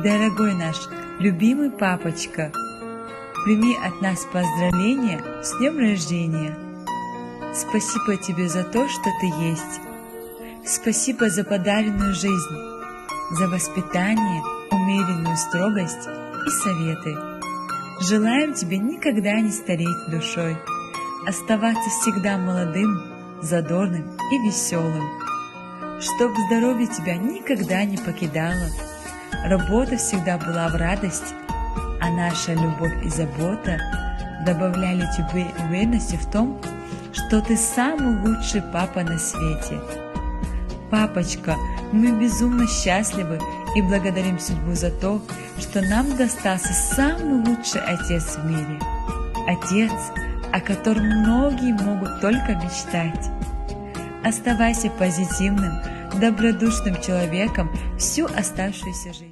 Дорогой наш, любимый папочка, прими от нас поздравления с днем рождения. Спасибо тебе за то, что ты есть. Спасибо за подаренную жизнь, за воспитание, умеренную строгость и советы. Желаем тебе никогда не стареть душой, оставаться всегда молодым, задорным и веселым, чтоб здоровье тебя никогда не покидало, работа всегда была в радость, а наша любовь и забота добавляли тебе уверенности в том, что ты самый лучший папа на свете. Папочка, мы безумно счастливы и благодарим судьбу за то, что нам достался самый лучший отец в мире. Отец, о котором многие могут только мечтать. Оставайся позитивным, добродушным человеком всю оставшуюся жизнь.